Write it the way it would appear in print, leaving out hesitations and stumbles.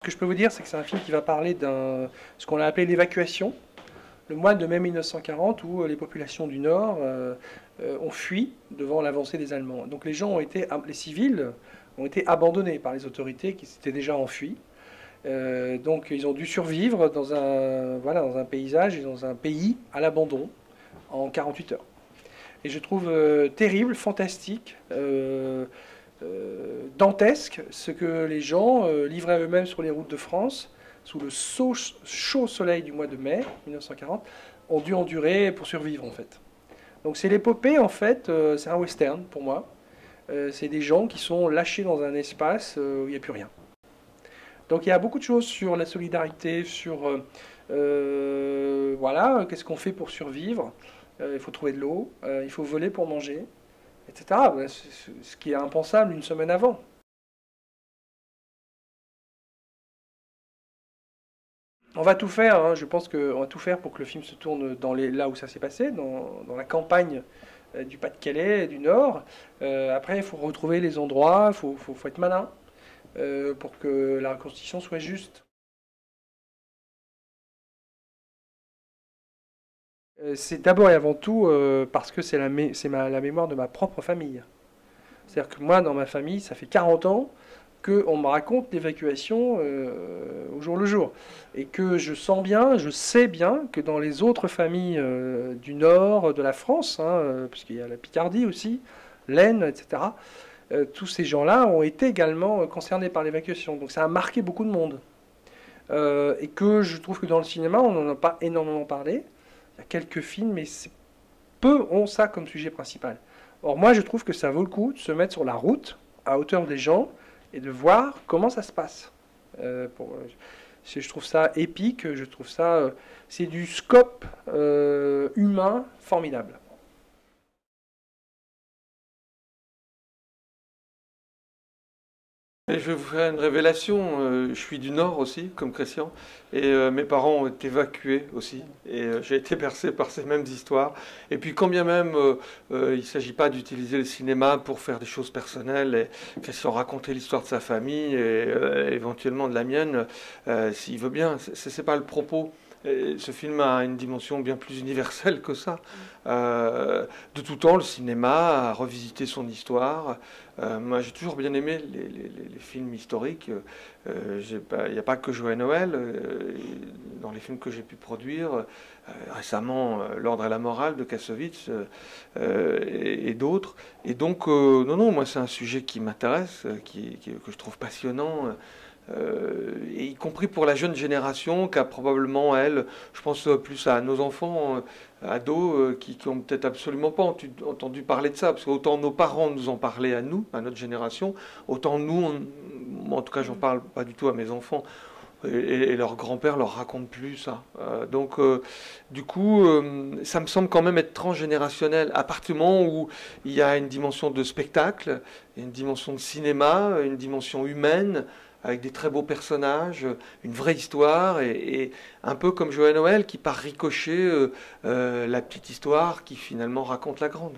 que je peux vous dire, c'est que c'est un film qui va parler ce qu'on a appelé l'évacuation, le mois de mai 1940, où les populations du Nord ont fui devant l'avancée des Allemands. Donc les civils ont été abandonnés par les autorités qui s'étaient déjà enfuis. Donc ils ont dû survivre dans un paysage et dans un pays à l'abandon en 48 heures. Et je trouve terrible, fantastique, dantesque ce que les gens livraient eux-mêmes sur les routes de France, sous le chaud soleil du mois de mai 1940, ont dû endurer pour survivre en fait. Donc c'est l'épopée en fait, c'est un western pour moi. C'est des gens qui sont lâchés dans un espace où il n'y a plus rien. Donc il y a beaucoup de choses sur la solidarité, sur voilà, qu'est-ce qu'on fait pour survivre. Il faut trouver de l'eau, il faut voler pour manger, etc. Ce qui est impensable une semaine avant. On va tout faire, hein, je pense qu'on va tout faire pour que le film se tourne là où ça s'est passé, dans la campagne du Pas-de-Calais, du Nord. Après, il faut retrouver les endroits, faut être malin pour que la reconstitution soit juste. C'est d'abord et avant tout parce que c'est la mémoire de ma propre famille. C'est-à-dire que moi, dans ma famille, ça fait 40 ans qu'on me raconte l'évacuation au jour le jour. Et que je sens bien, je sais bien que dans les autres familles du nord de la France, hein, puisqu'il y a la Picardie aussi, l'Aisne, etc., tous ces gens-là ont été également concernés par l'évacuation. Donc ça a marqué beaucoup de monde. Et que je trouve que dans le cinéma, on n'en a pas énormément parlé. Il y a quelques films, mais peu ont ça comme sujet principal. Or, moi, je trouve que ça vaut le coup de se mettre sur la route, à hauteur des gens, et de voir comment ça se passe. Je trouve ça épique, je trouve ça... c'est du scope humain formidable. Et je vais vous faire une révélation. Je suis du Nord aussi, comme Christian, et mes parents ont été évacués aussi. Et j'ai été bercé par ces mêmes histoires. Et puis, quand bien même il ne s'agit pas d'utiliser le cinéma pour faire des choses personnelles, et Christian raconter l'histoire de sa famille et éventuellement de la mienne, s'il veut bien, c'est pas le propos. Et ce film a une dimension bien plus universelle que ça. De tout temps, le cinéma a revisité son histoire. Moi, j'ai toujours bien aimé les films historiques. Il n'y a pas que Joël Noël. Dans les films que j'ai pu produire, récemment, L'Ordre et la morale de Kassovitz et d'autres. Et donc, non, non, moi, c'est un sujet qui m'intéresse, que je trouve passionnant. Et y compris pour la jeune génération qui a probablement, elle, je pense plus à nos enfants, ados, qui ont peut-être absolument pas entendu parler de ça, parce qu'autant nos parents nous en parlaient à nous, à notre génération, autant nous, moi, en tout cas j'en parle pas du tout à mes enfants, et leur grand-père leur raconte plus ça. Du coup, ça me semble quand même être transgénérationnel. À partir du moment où il y a une dimension de spectacle, une dimension de cinéma, une dimension humaine, avec des très beaux personnages, une vraie histoire, et un peu comme Joël Noël qui par ricochet la petite histoire qui finalement raconte la grande.